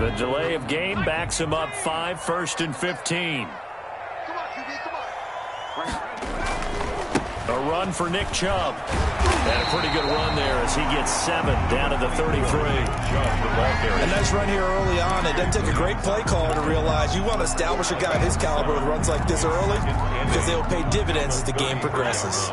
The delay of game backs him up 5, 1st and 15. A run for Nick Chubb. And a pretty good run there as he gets 7 down to the 33. A nice run here early on. It doesn't take a great play caller to realize you want to establish a guy of his caliber with runs like this early because they'll pay dividends as the game progresses.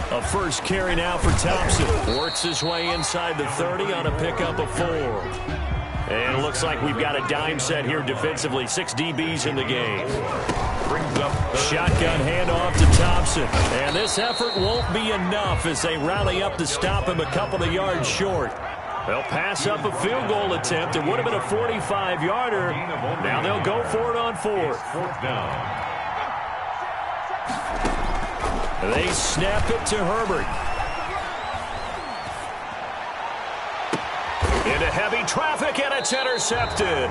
A first carry now for Thompson. Works his way inside the 30 on a pickup of 4. And it looks like we've got a dime set here defensively. 6 DBs in the game. Shotgun handoff to Thompson. And this effort won't be enough as they rally up to stop him a couple of yards short. They'll pass up a field goal attempt. It would have been a 45-yarder. Now they'll go for it on 4th. They snap it to Herbert. Into heavy traffic, and it's intercepted.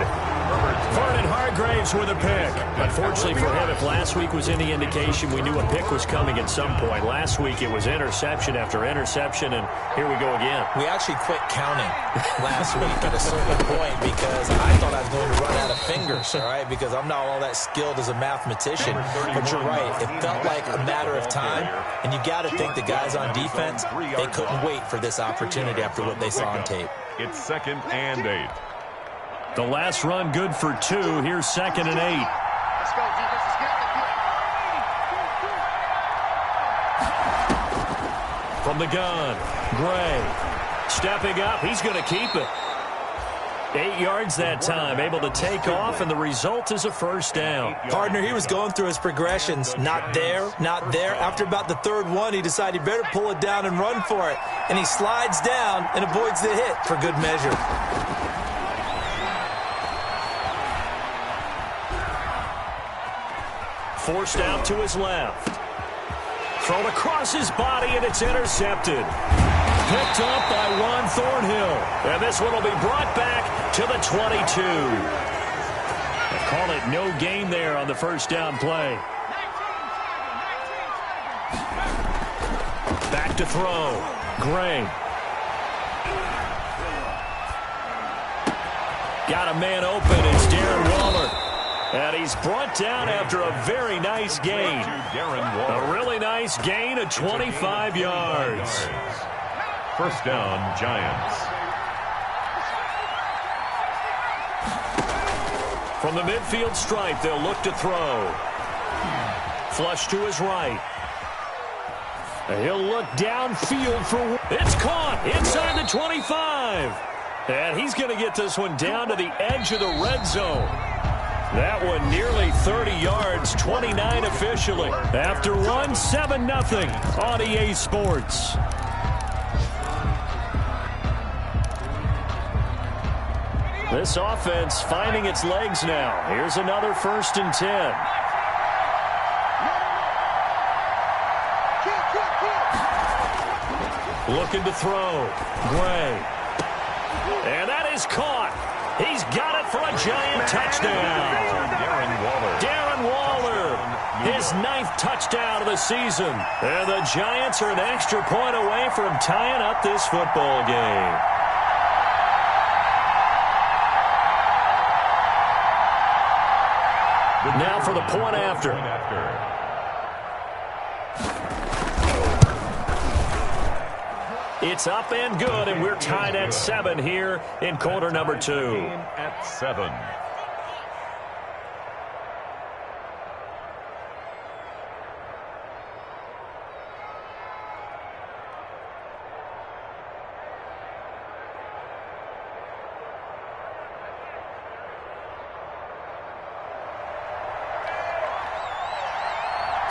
Vernon Hargraves with a pick. Unfortunately for him, if last week was any indication, we knew a pick was coming at some point. Last week it was interception after interception, and here we go again. We actually quit counting last week at a certain point because I thought I was going to run out of fingers, all right, because I'm not all that skilled as a mathematician. But you're right. It felt like a matter of time, and you got to think the guys on defense, they couldn't wait for this opportunity after what they saw on tape. It's 2nd and 8. The last run good for 2. Here's 2nd and 8. Let's go, defense. Let's get the From the gun, Gray. Stepping up, he's going to keep it. 8 yards that time, able to take off, and the result is a first down. Partner, he was going through his progressions. Not there, not there. After about the 3rd one, he decided he better pull it down and run for it. And he slides down and avoids the hit for good measure. Forced out to his left. Thrown across his body, and it's intercepted. Picked up by Ron Thornhill. And this one will be brought back to the 22. They call it no gain there on the first down play. Back to throw. Gray. Got a man open. It's Darren Waller. And he's brought down after a very nice gain. A really nice gain of 25 yards. First down, Giants. From the midfield stripe, they'll look to throw. Flush to his right. He'll look downfield for... It's caught inside the 25. And he's going to get this one down to the edge of the red zone. That one nearly 30 yards, 29 officially. After one, 7-0 on EA Sports. This offense finding its legs now. Here's another 1st and 10. Looking to throw. Gray. And that is caught. He's got it for a Giant touchdown. Darren Waller, his 9th touchdown of the season. And the Giants are an extra point away from tying up this football game. Now for the point after. It's up and good, and we're tied at 7 here in quarter number 2. At 7.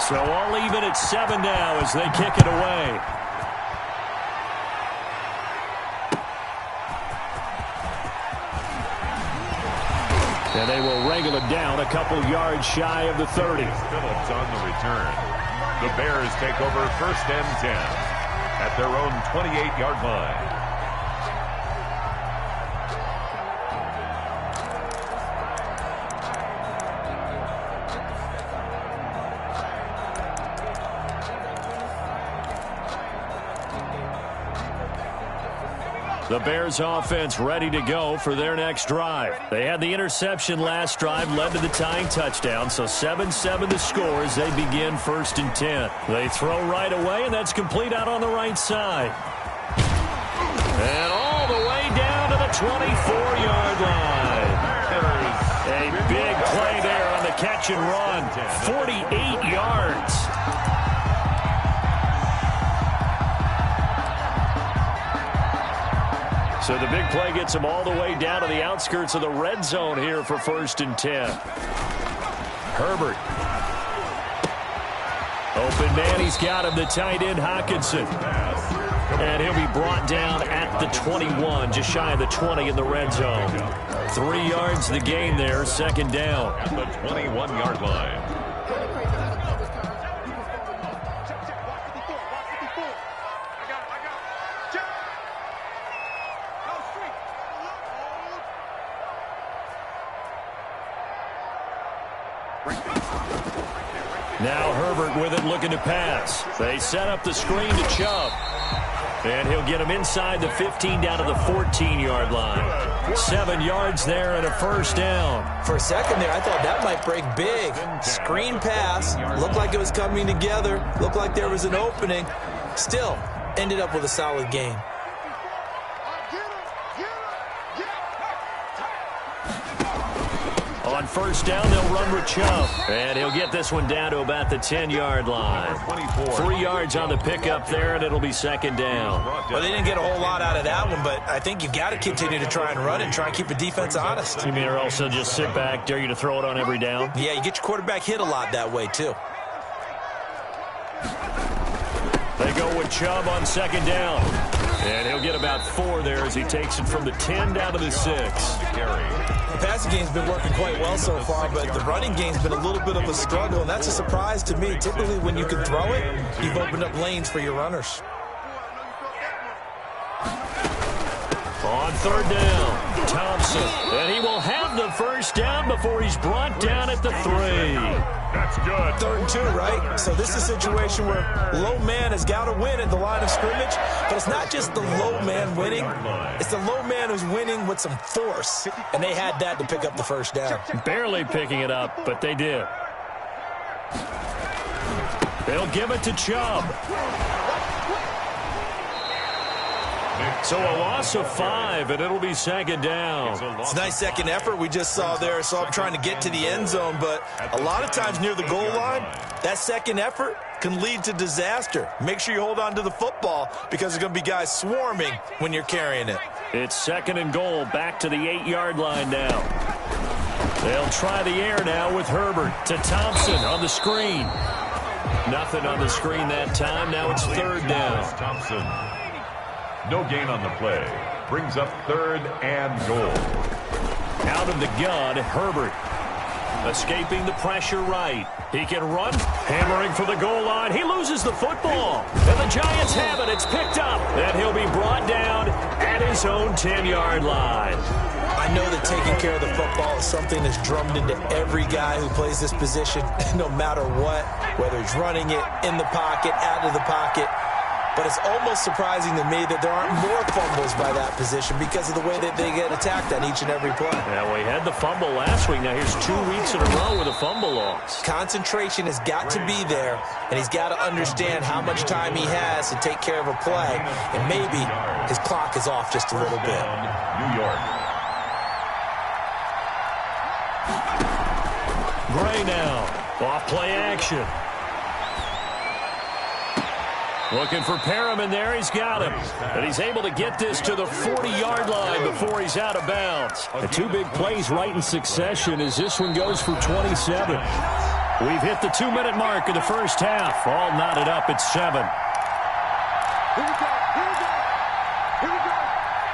So all even at 7 now as they kick it away. And they will wrangle it down a couple yards shy of the 30. Phillips on the return. The Bears take over 1st and 10 at their own 28-yard line. The Bears offense ready to go for their next drive. They had the interception last drive, led to the tying touchdown, so 7-7 the score as they begin 1st and 10. They throw right away, and that's complete out on the right side. And all the way down to the 24-yard line. A big play there on the catch and run. 48 yards. So the big play gets him all the way down to the outskirts of the red zone here for 1st and 10. Herbert. Open man, he's got him, the tight end Hockenson. And he'll be brought down at the 21, just shy of the 20 in the red zone. 3 yards the gain there, 2nd down. At the 21-yard line. Now Herbert with it, looking to pass. They set up the screen to Chubb. And he'll get him inside the 15 down to the 14-yard line. 7 yards there and a 1st down. For a second there, I thought that might break big. Screen pass. Looked like it was coming together. Looked like there was an opening. Still, ended up with a solid gain. On 1st down, they'll run with Chubb. And he'll get this one down to about the 10-yard line. 3 yards on the pickup there, and it'll be 2nd down. Well, they didn't get a whole lot out of that one, but I think you've got to continue to try and run and try and keep the defense honest. You mean or also just sit back, dare you to throw it on every down? Yeah, you get your quarterback hit a lot that way, too. They go with Chubb on 2nd down. And he'll get about 4 there as he takes it from the 10 down to the 6. The passing game's been working quite well so far, but the running game's been a little bit of a struggle, and that's a surprise to me. Typically, when you can throw it, you've opened up lanes for your runners. On 3rd down, Thompson. And he will have the 1st down before he's brought down at the 3. That's good. 3rd and 2, right? So this is a situation where low man has got to win at the line of scrimmage, but it's not just the low man winning. It's the low man who's winning with some force, and they had that to pick up the 1st down. Barely picking it up, but they did. They'll give it to Chubb. So a loss of 5, and it'll be 2nd down. It's a nice second effort we just saw there. Saw him trying to get to the end zone, but a lot of times near the goal line, that second effort can lead to disaster. Make sure you hold on to the football because there's going to be guys swarming when you're carrying it. It's 2nd and goal, back to the 8-yard line now. They'll try the air now with Herbert to Thompson on the screen. Nothing on the screen that time. Now it's 3rd down. Thompson. No gain on the play. Brings up 3rd and goal. Out of the gun, Herbert. Escaping the pressure right. He can run. Hammering for the goal line. He loses the football. And the Giants have it. It's picked up. And he'll be brought down at his own 10-yard line. I know that taking care of the football is something that's drummed into every guy who plays this position, no matter what, whether he's running it, in the pocket, out of the pocket. But it's almost surprising to me that there aren't more fumbles by that position because of the way that they get attacked on each and every play. Yeah, well, he had the fumble last week. Now here's 2 weeks in a row with a fumble loss. Concentration has got to be there, and he's got to understand how much time he has to take care of a play. And maybe his clock is off just a little bit. New York. Gray now. Off play action. Looking for Perriman there. He's got him. And he's able to get this to the 40-yard line before he's out of bounds. The 2 big plays right in succession as this one goes for 27. We've hit the 2-minute mark of the first half. All knotted up at 7.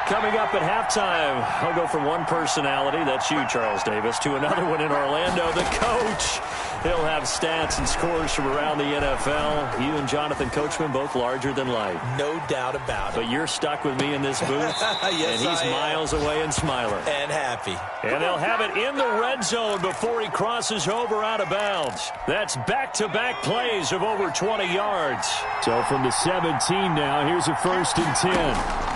Coming up at halftime, I'll go from one personality, that's you, Charles Davis, to another one in Orlando, the coach. He'll have stats and scores from around the NFL. You and Jonathan Coachman, both larger than life. No doubt about it. But you're stuck with me in this booth, yes, and he's miles away and smiling. And happy. And they'll have it in the red zone before he crosses over out of bounds. That's back-to-back plays of over 20 yards. So from the 17 now, here's a 1st and 10.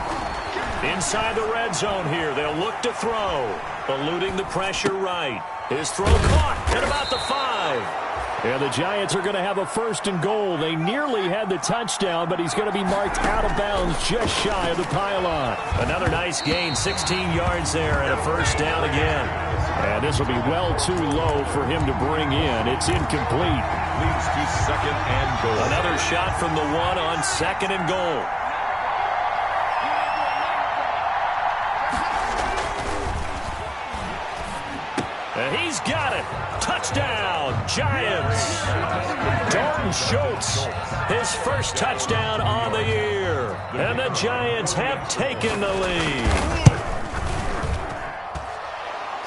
Inside the red zone here. They'll look to throw. Eluding the pressure right. His throw caught at about the 5. And the Giants are going to have a 1st and goal. They nearly had the touchdown, but he's going to be marked out of bounds just shy of the pylon. Another nice gain, 16 yards there, and a 1st down again. And this will be well too low for him to bring in. It's incomplete. Leads to 2nd and goal. Another shot from the 1 on 2nd and goal. And he's got it. Touchdown, Giants. Dalton Schultz, his 1st touchdown on the year. And the Giants have taken the lead.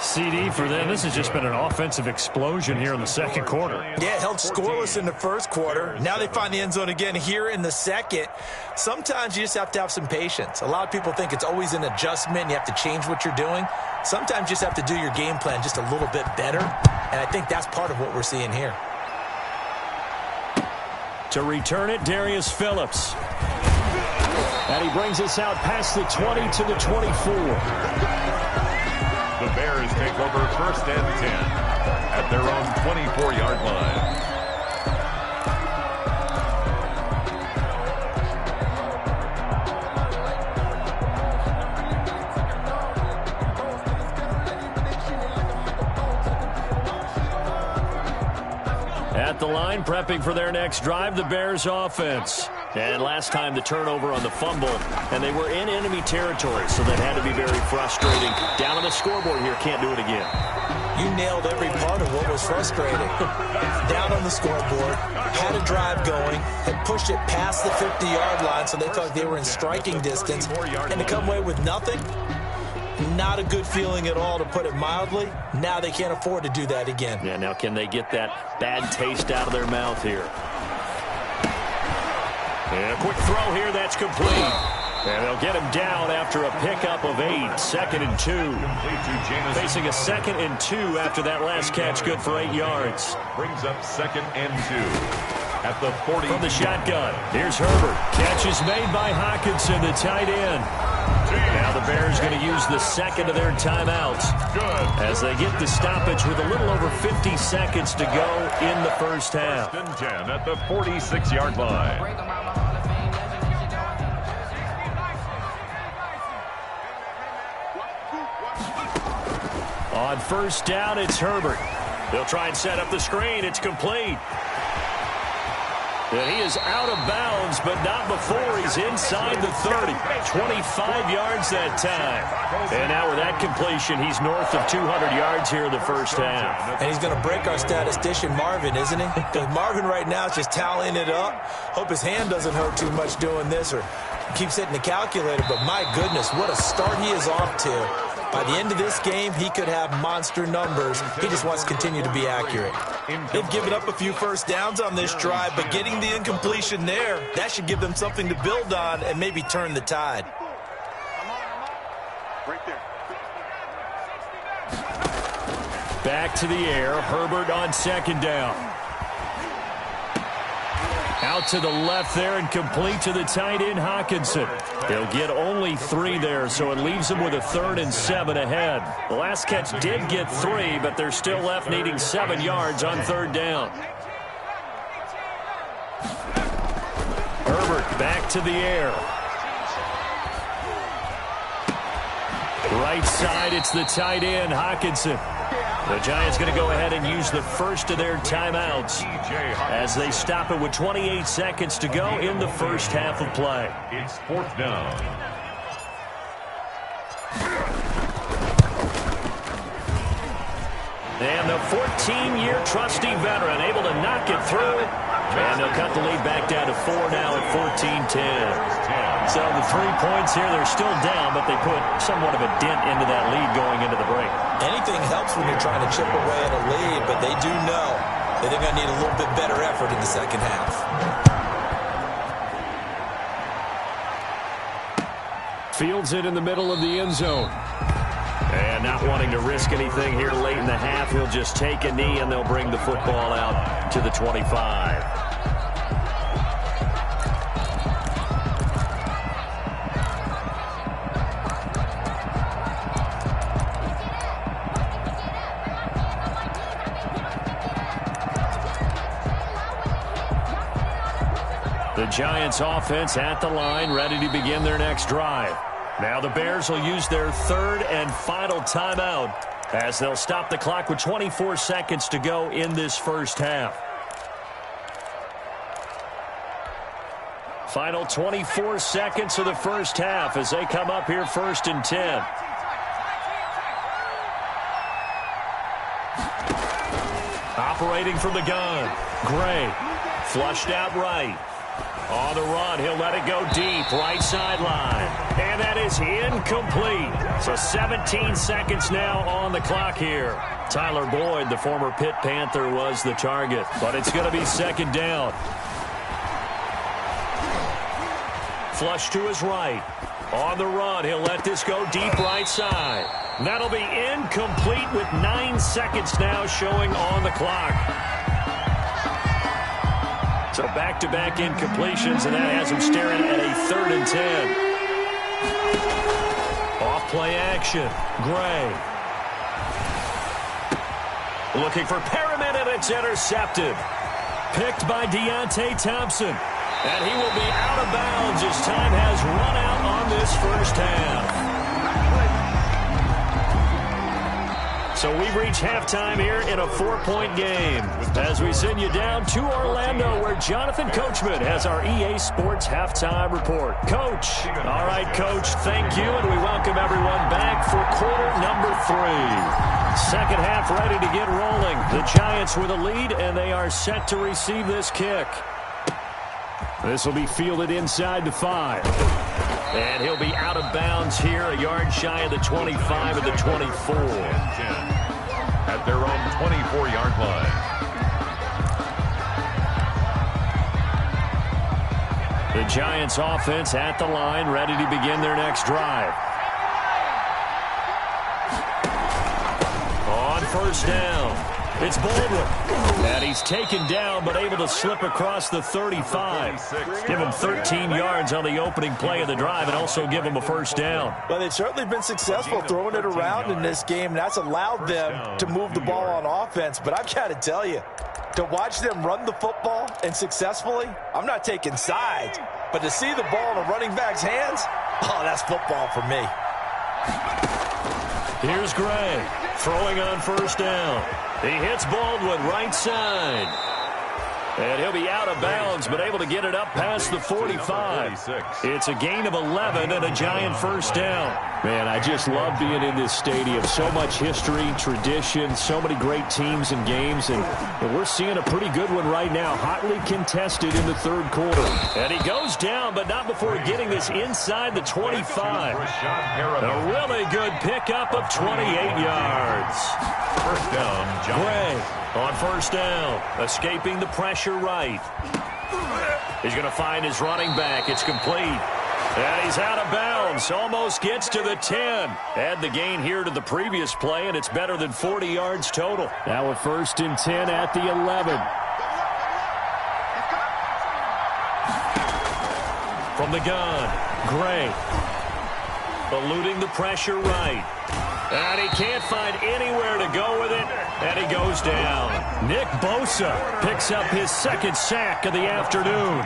CD for them. This has just been an offensive explosion here in the 2nd quarter. Yeah, held scoreless in the 1st quarter. Now they find the end zone again here in the 2nd. Sometimes you just have to have some patience. A lot of people think it's always an adjustment. You have to change what you're doing. Sometimes you just have to do your game plan just a little bit better. And I think that's part of what we're seeing here. To return it, Darius Phillips. And he brings us out past the 20 to the 24. The Bears take over 1st and 10 at their own 24-yard line. At the line, prepping for their next drive, the Bears offense. And last time the turnover on the fumble, and they were in enemy territory, so that had to be very frustrating. Down on the scoreboard here, can't do it again. You nailed every part of what was frustrating. Down on the scoreboard, had a drive going, had pushed it past the 50-yard line, so they thought they were in striking distance, and to come away with nothing, not a good feeling at all, to put it mildly. Now they can't afford to do that again. Yeah, now can they get that bad taste out of their mouth here? And a quick throw here, that's complete. And they'll get him down after a pickup of 8, 2nd and 2. Facing a 2nd and 2 after that last catch, good for 8 yards. Brings up 2nd and 2 at the 40. From the shotgun, here's Herbert. Catch is made by Hockenson, the tight end. Now the Bears going to use the 2nd of their timeouts as they get the stoppage with a little over 50 seconds to go in the 1st half. 1st and 10 at the 46-yard line. On 1st down, it's Herbert. They'll try and set up the screen. It's complete. And he is out of bounds, but not before he's inside the 30. 25 yards that time. And now with that completion, he's north of 200 yards here in the 1st half. And he's going to break our statistician, Marvin, isn't he? Because Marvin right now is just tallying it up. Hope his hand doesn't hurt too much doing this or keeps hitting the calculator. But my goodness, what a start he is off to. By the end of this game, he could have monster numbers. He just wants to continue to be accurate. They've given up a few 1st downs on this drive, but getting the incompletion there, that should give them something to build on and maybe turn the tide. Right there. Back to the air. Herbert on 2nd down. Out to the left there and complete to the tight end, Hockenson. They'll get only 3 there, so it leaves them with a 3rd and 7 ahead. The last catch did get 3, but they're still left needing 7 yards on 3rd down. Herbert back to the air. Right side, it's the tight end, Hockenson. The Giants going to go ahead and use the 1st of their timeouts as they stop it with 28 seconds to go in the 1st half of play. It's 4th down. And the 14-year trusty veteran able to knock it through. And they'll cut the lead back down to 4 now at 14-10. So the 3 points here, they're still down, but they put somewhat of a dent into that lead going into the break. Anything helps when you're trying to chip away at a lead, but they do know that they're going to need a little bit better effort in the 2nd half. Fields it in the middle of the end zone. And not wanting to risk anything here late in the half, he'll just take a knee and they'll bring the football out to the 25. The Giants offense at the line, ready to begin their next drive. Now the Bears will use their third and final timeout as they'll stop the clock with 24 seconds to go in this first half. Final 24 seconds of the first half as they come up here 1st and 10. Operating from the gun, Gray, flushed out right. On the run, he'll let it go deep, right sideline. And that is incomplete. So 17 seconds now on the clock here. Tyler Boyd, the former Pitt Panther, was the target. But it's going to be 2nd down. Flush to his right. On the run, he'll let this go deep right side. That'll be incomplete with 9 seconds now showing on the clock. So back-to-back incompletions, and that has him staring at a 3rd and 10. Off-play action. Gray. Looking for Perriman, and it's intercepted. Picked by Deontay Thompson. And he will be out of bounds as time has run out on this first half. So we've reached halftime here in a 4-point game as we send you down to Orlando where Jonathan Coachman has our EA Sports Halftime Report. Coach. All right, Coach, thank you, and we welcome everyone back for quarter number 3. Second half ready to get rolling. The Giants with a lead, and they are set to receive this kick. This will be fielded inside the 5. And he'll be out of bounds here, a yard shy of the 25 of the 24. At their own 24-yard line. The Giants offense at the line, ready to begin their next drive. On 1st down, it's Baldwin. And he's taken down, but able to slip across the 35. Give him 13 yards on the opening play of the drive and also give him a 1st down. Well, they've certainly been successful throwing it around in this game. That's allowed them to move the ball on offense. But I've got to tell you, to watch them run the football and successfully, I'm not taking sides. But to see the ball in a running back's hands, oh, that's football for me. Here's Gray throwing on 1st down. He hits Baldwin right side. And he'll be out of bounds, but able to get it up past the 45. It's a gain of 11 and a Giant 1st down. Man, I just love being in this stadium. So much history, tradition, so many great teams and games. And we're seeing a pretty good one right now. Hotly contested in the 3rd quarter. And he goes down, but not before getting this inside the 25. A really good pickup of 28 yards. 1st down, Gray on 1st down, escaping the pressure right. He's going to find his running back. It's complete. And he's out of bounds. Almost gets to the 10. Add the gain here to the previous play, and it's better than 40 yards total. Now a 1st and 10 at the 11. From the gun, Gray. Eluding the pressure right. And he can't find anywhere to go with it, and he goes down. Nick Bosa picks up his 2nd sack of the afternoon.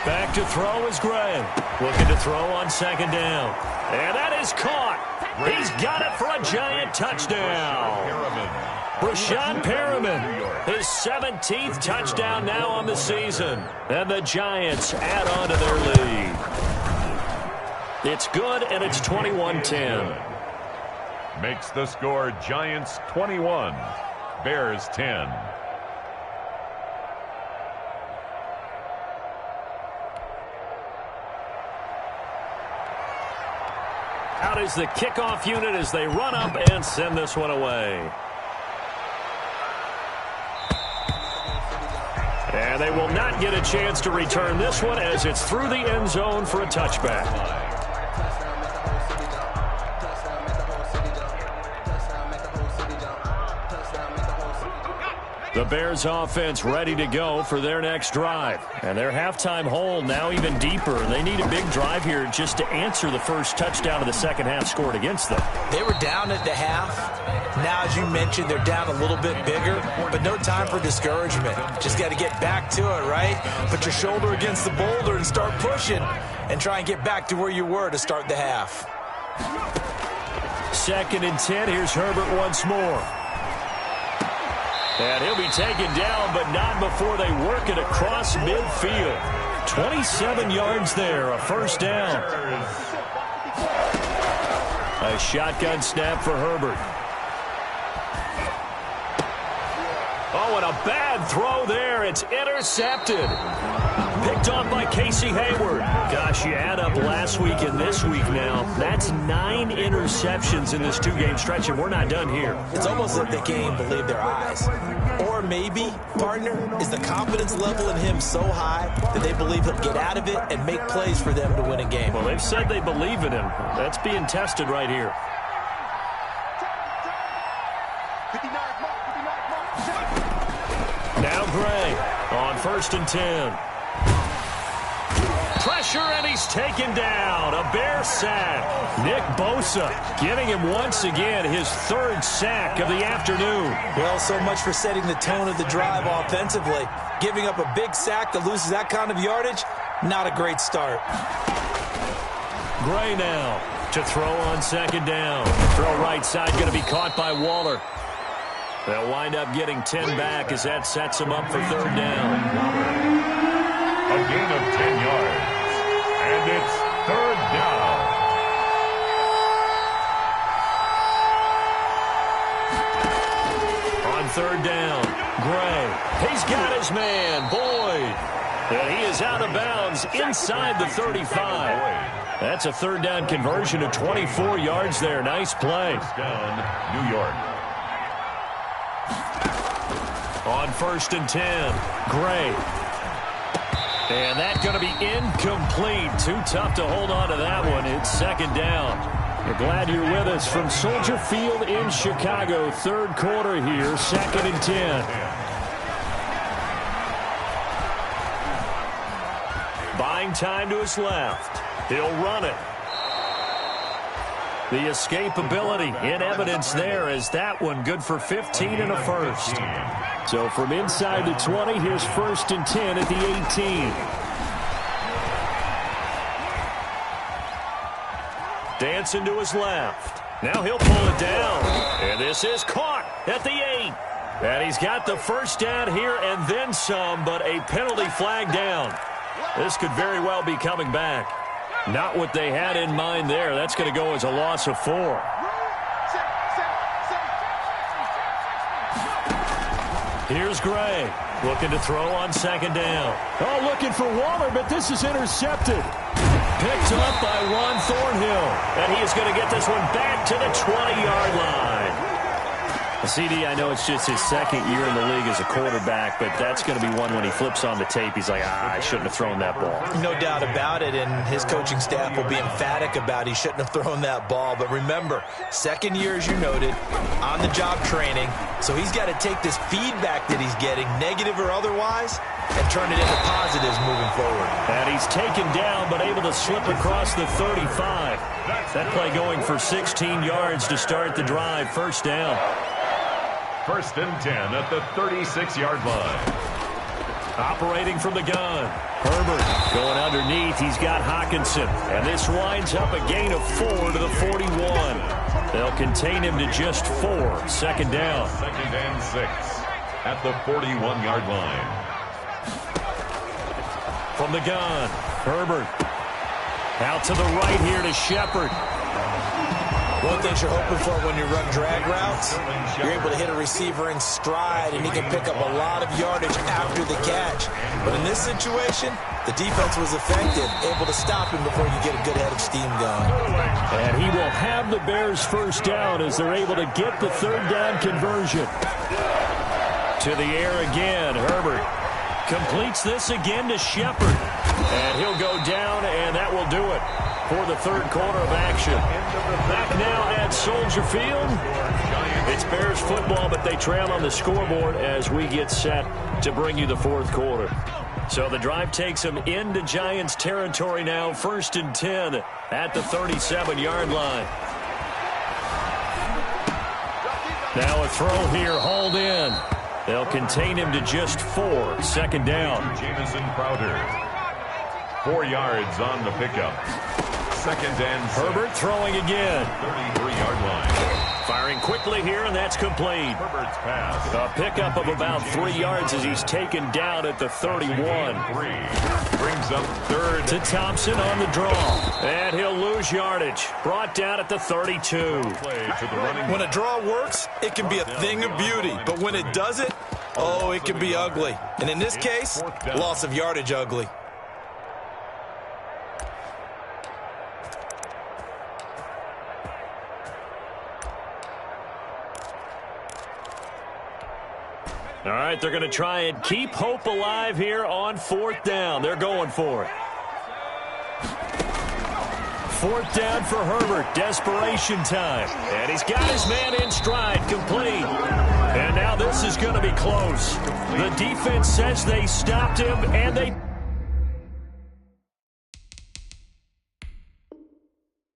Back to throw is Gray. Looking to throw on 2nd down. And that is caught. He's got it for a Giant touchdown. Brashad Perriman, his 17th touchdown now on the season. And the Giants add on to their lead. It's good, and it's 21-10. Makes the score Giants 21, Bears 10. Out is the kickoff unit as they run up and send this one away. And they will not get a chance to return this one as it's through the end zone for a touchback. The Bears offense ready to go for their next drive. And their halftime hole now even deeper. They need a big drive here just to answer the first touchdown of the second half scored against them. They were down at the half. Now, as you mentioned, they're down a little bit bigger, but no time for discouragement. Just got to get back to it, right? Put your shoulder against the boulder and start pushing and try and get back to where you were to start the half. 2nd and 10. Here's Herbert once more. And he'll be taken down, but not before they work it across midfield. 27 yards there, a first down. A shotgun snap for Herbert. Oh, and a bad throw there. It's intercepted. Picked off by Casey Hayward. Gosh, you add up last week and this week now. That's 9 interceptions in this 2-game stretch, and we're not done here. It's almost like they can't even believe their eyes. Or maybe, partner, is the confidence level in him so high that they believe he'll get out of it and make plays for them to win a game. Well, they've said they believe in him. That's being tested right here. Now Gray on 1st and 10. Pressure, and he's taken down. A Bear sack. Nick Bosa giving him once again his 3rd sack of the afternoon. Well, so much for setting the tone of the drive offensively. Giving up a big sack that loses that kind of yardage, not a great start. Gray now to throw on 2nd down. Throw right side, going to be caught by Waller. They'll wind up getting 10 back as that sets them up for 3rd down. A gain of 10 yards. And it's 3rd down. On 3rd down, Gray. He's got his man, Boyd. And he is out of bounds inside the 35. That's a 3rd down conversion of 24 yards there. Nice play. Down, New York. On 1st and 10, Gray. And that's going to be incomplete. Too tough to hold on to that one. It's 2nd down. We're glad you're with us from Soldier Field in Chicago. 3rd quarter here, 2nd and 10. Buying time to his left. He'll run it. The escapability in evidence there as that one good for 15 and a first. So from inside the 20, here's 1st and 10 at the 18. Dancing to his left. Now he'll pull it down. And this is caught at the 8. And he's got the first down here and then some, but a penalty flag down. This could very well be coming back. Not what they had in mind there. That's going to go as a loss of 4. Here's Gray, looking to throw on 2nd down. Oh, looking for Waller, but this is intercepted. Picked up by Ron Thornhill, and he is going to get this one back to the 20-yard line. CD, I know it's just his 2nd year in the league as a quarterback, but that's going to be one when he flips on the tape, he's like, I shouldn't have thrown that ball. No doubt about it, and his coaching staff will be emphatic about he shouldn't have thrown that ball. But remember, 2nd year, as you noted, on-the-job training, so he's got to take this feedback that he's getting, negative or otherwise, and turn it into positives moving forward. And he's taken down, but able to slip across the 35. That play going for 16 yards to start the drive, 1st down. 1st and 10 at the 36-yard line. Operating from the gun. Herbert going underneath. He's got Hockenson. And this winds up a gain of 4 to the 41. They'll contain him to just 4. 2nd down. 2nd and 6 at the 41-yard line. From the gun, Herbert. Out to the right here to Shepard. One thing you're hoping for when you run drag routes, you're able to hit a receiver in stride, and he can pick up a lot of yardage after the catch. But in this situation, the defense was effective, able to stop him before you get a good head of steam going. And he will have the Bears' 1st down as they're able to get the 3rd down conversion. To the air again, Herbert completes this again to Shepard. And he'll go down, and that will do it. for the third quarter of action. Back now at Soldier Field. It's Bears football, but they trail on the scoreboard as we get set to bring you the fourth quarter. So the drive takes them into Giants territory now, 1st and 10 at the 37-yard line. Now a throw here, hauled in. They'll contain him to just 4, second down. Jamison Crowder. 4 yards on the pickup. Second and 6. Herbert throwing again. 33-yard line. Firing quickly here, and that's complete. Herbert's pass. A pickup of about 3 yards as he's taken down at the 31. Brings up third. To Thompson on the draw. And he'll lose yardage. Brought down at the 32. When a draw works, it can be a thing of beauty. But when it doesn't, oh, it can be ugly. And in this case, loss of yardage ugly. All right, they're going to try and keep hope alive here on 4th down. They're going for it. 4th down for Herbert. Desperation time. And he's got his man in stride, complete. And now this is going to be close. The defense says they stopped him, and they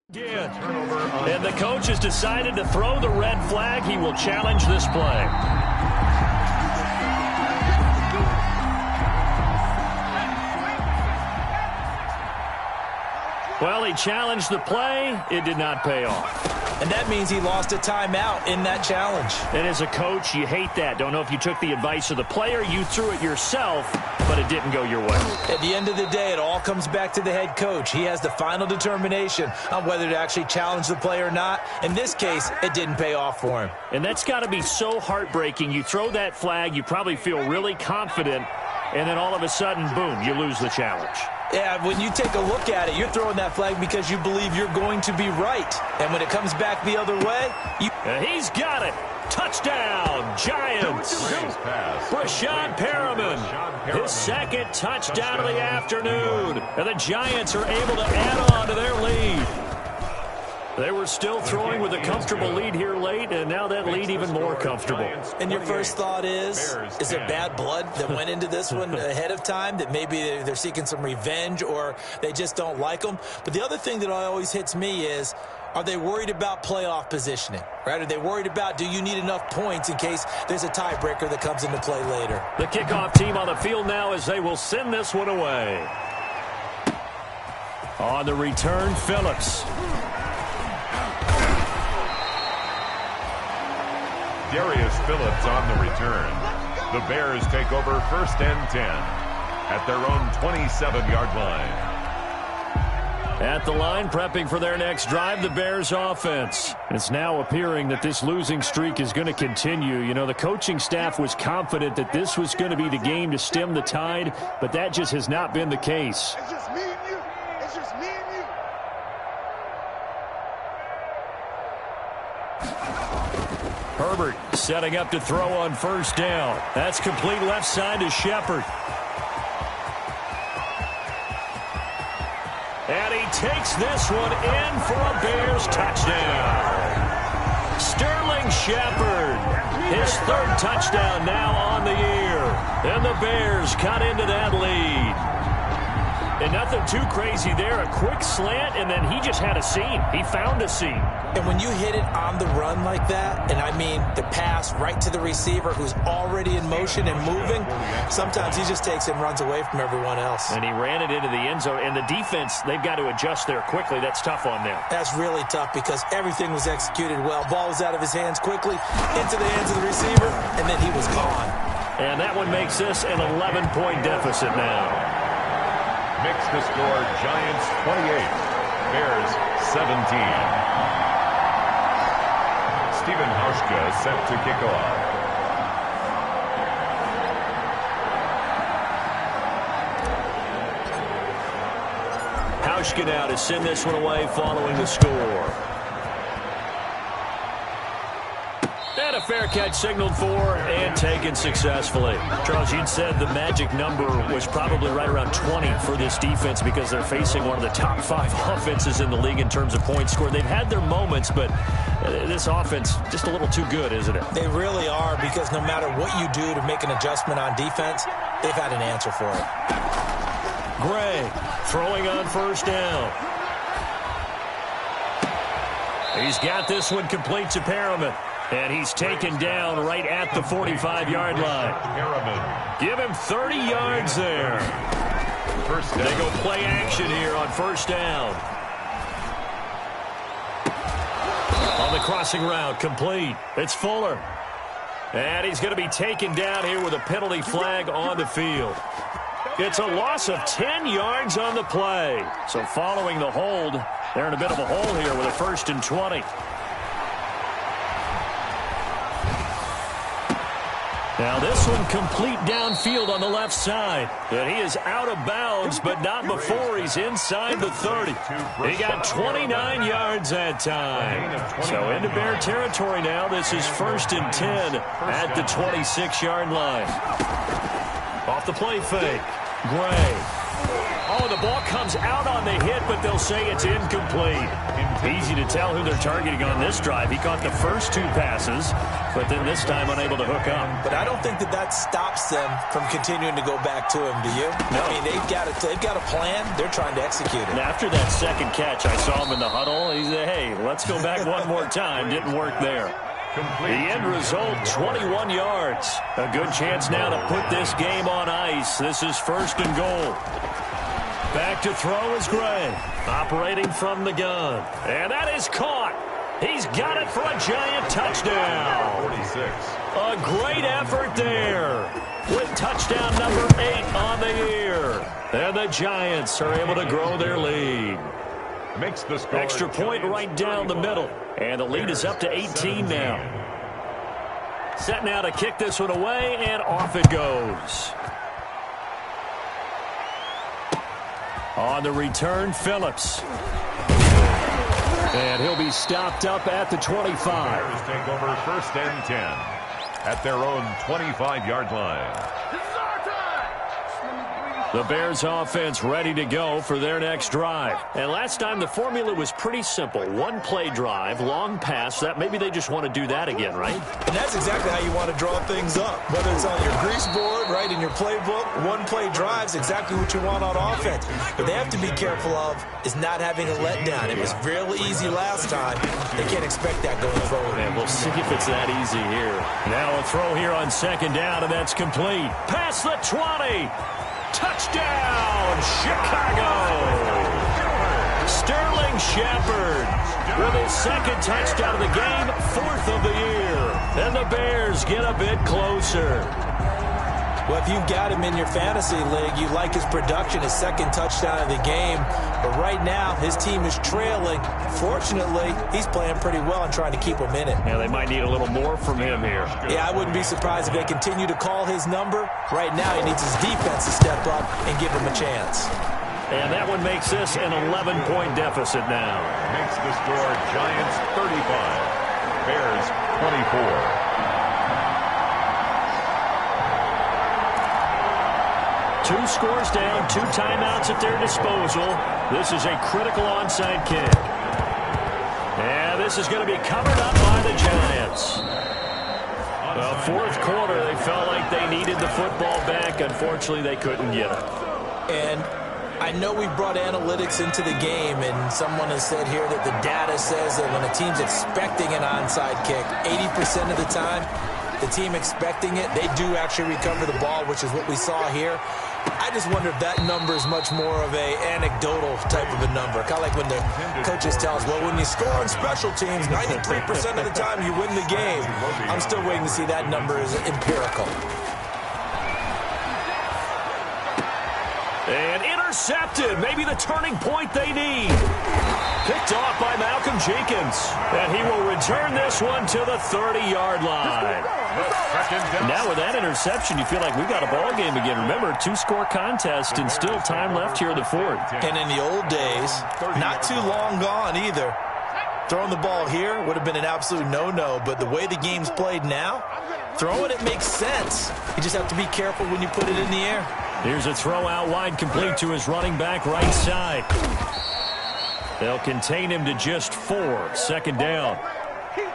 did. And the coach has decided to throw the red flag. He will challenge this play. Well, he challenged the play. It did not pay off. And that means he lost a timeout in that challenge. And as a coach, you hate that. Don't know if you took the advice of the player. You threw it yourself, but it didn't go your way. At the end of the day, it all comes back to the head coach. He has the final determination on whether to actually challenge the play or not. In this case, it didn't pay off for him. And that's got to be so heartbreaking. You throw that flag, you probably feel really confident, and then all of a sudden, boom, you lose the challenge. Yeah, when you take a look at it, you're throwing that flag because you believe you're going to be right. And when it comes back the other way, he's got it. Touchdown, Giants. Brashad Perriman, his second touchdown of the afternoon. And the Giants are able to add on to their lead. They were still throwing with a comfortable lead here late, and now that lead even more comfortable. And your first thought is it bad blood that went into this one ahead of time, that maybe they're seeking some revenge or they just don't like them? But the other thing that always hits me is, are they worried about playoff positioning? Right? Are they worried about, do you need enough points in case there's a tiebreaker that comes into play later? The kickoff team on the field now as they will send this one away. On the return, Phillips. Darius Phillips on the return. The Bears take over 1st and 10 at their own 27-yard line. At the line, prepping for their next drive, the Bears offense. It's now appearing that this losing streak is going to continue. You know, the coaching staff was confident that this was going to be the game to stem the tide, but that just has not been the case. It's just me and you. It's just me and you. Herbert setting up to throw on 1st down. That's complete left side to Shepard. And he takes this one in for a Bears touchdown. Sterling Shepard, his 3rd touchdown now on the year. And the Bears cut into that lead. And nothing too crazy there. A quick slant, and then he just had a seam. He found a seam. And when you hit it on the run like that, and I mean the pass right to the receiver who's already in motion and moving, sometimes he just takes it and runs away from everyone else. And he ran it into the end zone. And the defense, they've got to adjust there quickly. That's tough on them. That's really tough because everything was executed well. Ball was out of his hands quickly, into the hands of the receiver, and then he was gone. And that one makes this an 11-point deficit now. Makes the score Giants 28, Bears 17. Stephen Hauschka set to kick off. Hauschka now to send this one away following the score. And a fair catch signaled for and taken successfully. Charles, you'd said the magic number was probably right around 20 for this defense because they're facing one of the top 5 offenses in the league in terms of points scored. They've had their moments, but this offense just a little too good, isn't it? They really are, because no matter what you do to make an adjustment on defense, they've had an answer for it. Gray throwing on first down. He's got this one complete to Perriman. And he's taken down right at the 45-yard line. Give him 30 yards there. They go play action here on first down. On the crossing route, complete. It's Fuller. And he's going to be taken down here with a penalty flag on the field. It's a loss of 10 yards on the play. So following the hold, they're in a bit of a hole here with a 1st and 20. Now this one complete downfield on the left side. And he is out of bounds, but not before he's inside the 30. He got 29 yards that time. So into Bear territory now. This is 1st and 10 at the 26-yard line. Off the play fake. Gray. Oh, the ball comes out on the hit, but they'll say it's incomplete. Easy to tell who they're targeting on this drive. He caught the first 2 passes, but then this time unable to hook up. But I don't think that stops them from continuing to go back to him, do you? No. I mean, they've got a plan. They're trying to execute it. And after that second catch, I saw him in the huddle. He said, hey, let's go back one more time. Didn't work there. The end result, 21 yards. A good chance now to put this game on ice. This is 1st and goal. Back to throw is Gray, operating from the gun. And that is caught. He's got it for a giant touchdown. 46. A great effort there with touchdown number 8 on the year. And the Giants are able to grow their lead. Makes the score. Extra point right down the middle. And the lead is up to 18 now. Set now to kick this one away, and off it goes. On the return, Phillips. And he'll be stopped up at the 25. Bears take over 1st and 10 at their own 25-yard line. The Bears offense ready to go for their next drive. And last time the formula was pretty simple. 1-play drive, long pass. That maybe they just want to do that again, right? And that's exactly how you want to draw things up. Whether it's on your grease board, right, in your playbook, 1-play drive is exactly what you want on offense. But they have to be careful of is not having a letdown. It was real easy last time. They can't expect that going forward. And we'll see if it's that easy here. Now a throw here on 2nd down, and that's complete. Past the 20. Touchdown, Chicago! Sterling Shepard with his 2nd touchdown of the game, 4th of the year. And the Bears get a bit closer. Well, if you've got him in your fantasy league, you like his production, his 2nd touchdown of the game. But right now, his team is trailing. Fortunately, he's playing pretty well and trying to keep him in it. Yeah, they might need a little more from him here. Yeah, I wouldn't be surprised if they continue to call his number. Right now, he needs his defense to step up and give him a chance. And that one makes this an 11-point deficit now. Makes the score Giants 35, Bears 24. 2 scores down, 2 timeouts at their disposal. This is a critical onside kick. And this is going to be covered up by the Giants. Well, 4th quarter, they felt like they needed the football back. Unfortunately, they couldn't get it. And I know we brought analytics into the game, and someone has said here that the data says that when a team's expecting an onside kick, 80% of the time, the team expecting it, they do actually recover the ball, which is what we saw here. I just wonder if that number is much more of a anecdotal type of a number. Kind of like when the coaches tell us, well, when you score on special teams, 93% of the time you win the game. I'm still waiting to see that number is empirical. And intercepted. Maybe the turning point they need. Picked off by Malcolm Jenkins. And he will return this one to the 30-yard line. Now with that interception, you feel like we've got a ball game again. Remember, 2-score contest and still time left here in the 4th. And in the old days, not too long gone either, Throwing the ball here would have been an absolute no-no, but the way the game's played now, throwing it makes sense. You just have to be careful when you put it in the air. Here's a throw out wide, complete to his running back right side. They'll contain him to just 4. Second down.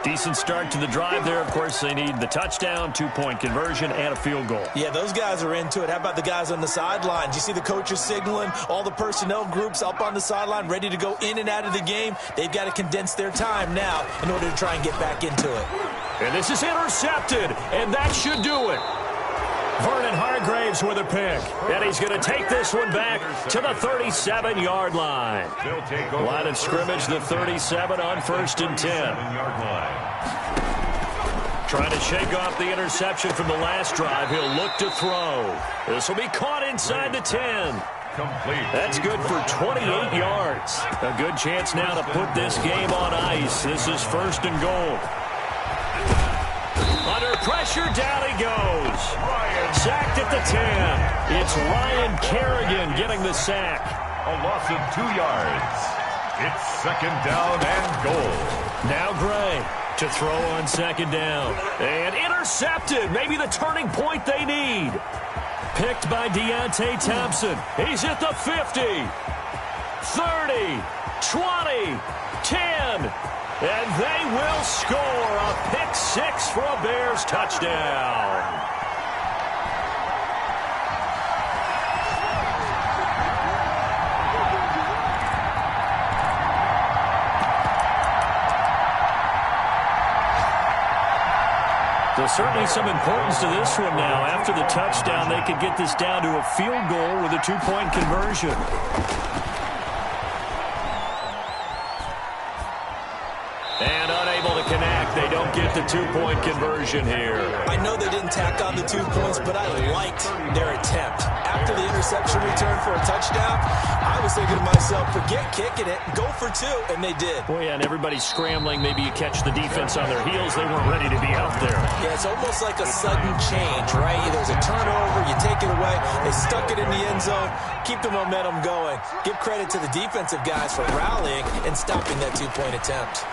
Decent start to the drive there. Of course, they need the touchdown, 2-point conversion, and a field goal. Yeah, those guys are into it. How about the guys on the sidelines? You see the coaches signaling, all the personnel groups up on the sideline ready to go in and out of the game. They've got to condense their time now in order to try and get back into it. And this is intercepted, and that should do it. Vernon Hargraves with a pick. And he's going to take this one back to the 37-yard line. Line of scrimmage, the 37 on 1st and 10. Trying to shake off the interception from the last drive. He'll look to throw. This will be caught inside the 10. That's good for 28 yards. A good chance now to put this game on ice. This is 1st and goal. Under pressure, down he goes. Sacked at the 10. It's Ryan Kerrigan getting the sack. A loss of 2 yards. It's 2nd down and goal. Now Gray to throw on 2nd down. And intercepted. Maybe the turning point they need. Picked by Deontay Thompson. He's at the 50. 30. 20. 10. And they will score a pick 6 for a Bears touchdown. There's certainly some importance to this one now. After the touchdown, they could get this down to a field goal with a 2-point conversion. And unable to connect. They don't get the 2-point conversion here. I know they didn't tack on the 2 points, but I liked their attempt. After the interception return for a touchdown, I was thinking to myself, forget kicking it, go for 2, and they did. Well, yeah, and everybody's scrambling. Maybe you catch the defense on their heels. They weren't ready to be out there. Yeah, it's almost like a sudden change, right? There's a turnover, you take it away, they stuck it in the end zone, keep the momentum going. Give credit to the defensive guys for rallying and stopping that 2-point attempt.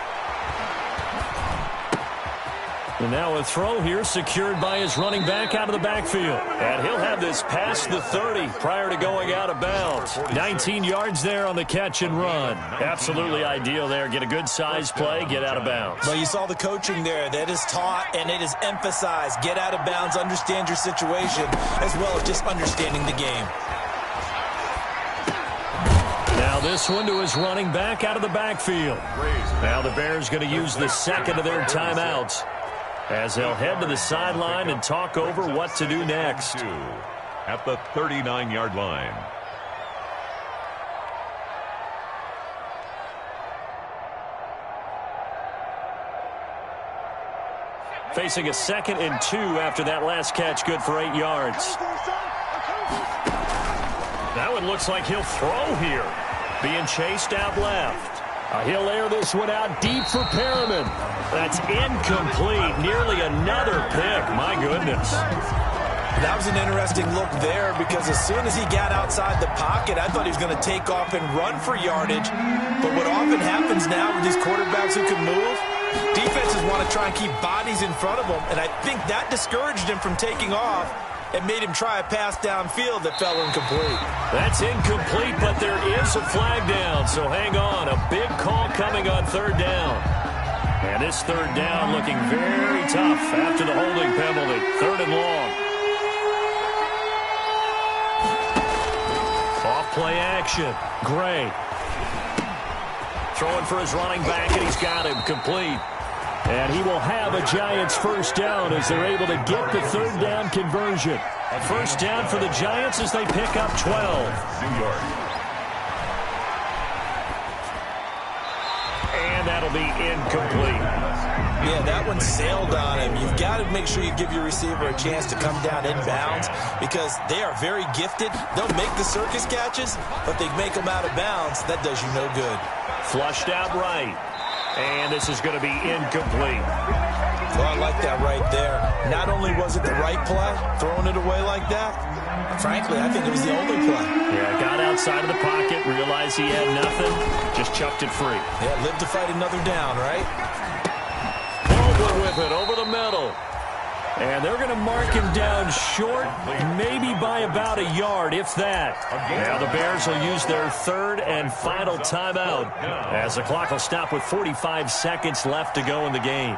And now a throw here secured by his running back out of the backfield. And he'll have this past the 30 prior to going out of bounds. 19 yards there on the catch and run. Absolutely ideal there. Get a good size play, get out of bounds. Well, you saw the coaching there. That is taught and it is emphasized. Get out of bounds, understand your situation, as well as just understanding the game. Now this one to his running back out of the backfield. Now the Bears going to use the second of their timeouts, as they'll head to the sideline and talk over what to do next. At the 39-yard line. Facing a 2nd and 2 after that last catch, good for 8 yards. That one looks like he'll throw here. Being chased out left. He'll air this one out deep for Perriman. That's incomplete. Nearly another pick. My goodness. That was an interesting look there because as soon as he got outside the pocket, I thought he was going to take off and run for yardage. But what often happens now with these quarterbacks who can move, defenses want to try and keep bodies in front of them. And I think that discouraged him from taking off and made him try a pass downfield that fell incomplete. That's incomplete, but there is a flag down, so hang on. A big call coming on 3rd down. And this 3rd down looking very tough after the holding penalty. 3rd and long. Off-play action. Gray. Throwing for his running back, and he's got him complete. And he will have a Giants 1st down as they're able to get the 3rd down conversion. A 1st down for the Giants as they pick up 12. And that'll be incomplete. Yeah, that one sailed on him. You've got to make sure you give your receiver a chance to come down inbounds because they are very gifted. They'll make the circus catches, but they make them out of bounds. That does you no good. Flushed out right. And this is going to be incomplete. Well, I like that right there. Not only was it the right play, throwing it away like that, frankly, I think it was the only play. Yeah, got outside outside of the pocket, realized he had nothing, just chucked it free. Yeah, live to fight another down, right? Baldwin with it over the middle. And they're going to mark him down short, maybe by about a yard, if that. Now the Bears will use their third and final timeout as the clock will stop with 45 seconds left to go in the game.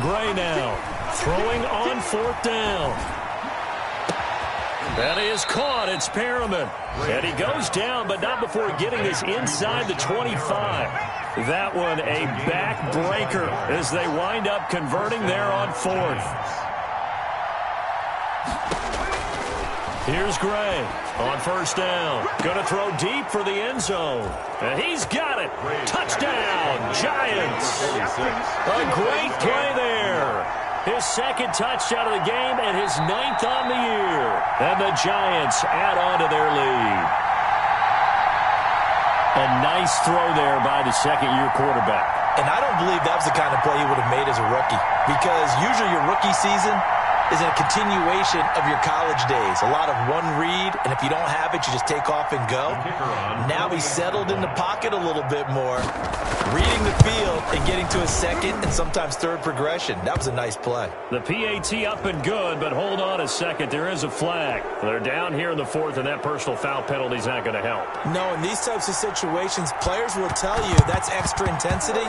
Gray now throwing on fourth down. That is caught. It's Perriman. And he goes down, but not before getting this inside the 25. That one a backbreaker as they wind up converting there on fourth. Here's Gray on first down. Going to throw deep for the end zone. And he's got it. Touchdown, Giants. A great play there. His second touchdown of the game and his 9th on the year. And the Giants add on to their lead. A nice throw there by the second-year quarterback. And I don't believe that was the kind of play he would have made as a rookie, because usually your rookie season is a continuation of your college days. A lot of one read, and if you don't have it, you just take off and go. Now he's settled in the pocket a little bit more, reading the field and getting to his second and sometimes third progression. That was a nice play. The PAT up and good, but hold on a second. There is a flag. They're down here in the fourth, and that personal foul penalty is not going to help. No, in these types of situations, players will tell you that's extra intensity.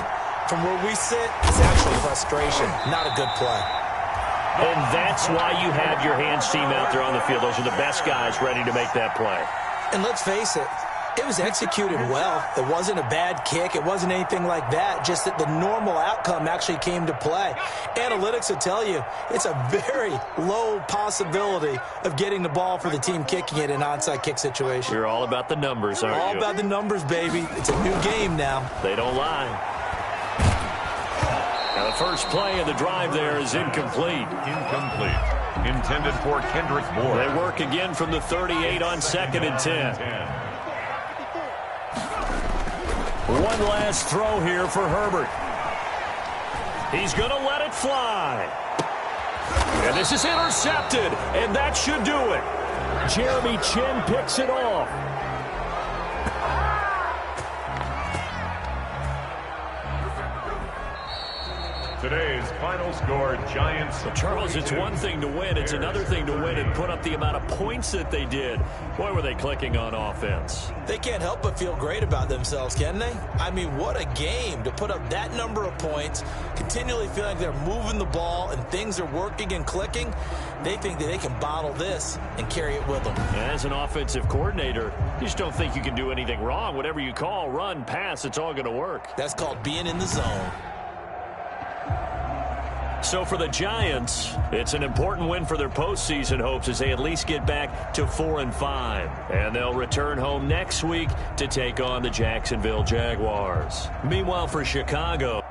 From where we sit, it's actually frustration. Not a good play. And that's why you have your hands team out there on the field. Those are the best guys ready to make that play. And let's face it, it was executed well. It wasn't a bad kick. It wasn't anything like that. Just that the normal outcome actually came to play. Analytics will tell you it's a very low possibility of getting the ball for the team kicking it in an onside kick situation. You're all about the numbers, aren't you? All about the numbers, baby. It's a new game now. They don't lie. Now the first play of the drive there is incomplete. Intended for Kendrick Bourne. They work again from the 38 on 2nd and 10. One last throw here for Herbert. He's going to let it fly. And this is intercepted, and that should do it. Jeremy Chin picks it off. Today's final score, Giants. Charles, it's one thing to win. It's another thing to win and put up the amount of points that they did. Boy, were they clicking on offense. They can't help but feel great about themselves, can they? I mean, what a game to put up that number of points, continually feeling like they're moving the ball and things are working and clicking. They think that they can bottle this and carry it with them. As an offensive coordinator, you just don't think you can do anything wrong. Whatever you call, run, pass, it's all going to work. That's called being in the zone. So for the Giants, it's an important win for their postseason hopes as they at least get back to 4-5. And they'll return home next week to take on the Jacksonville Jaguars. Meanwhile, for Chicago,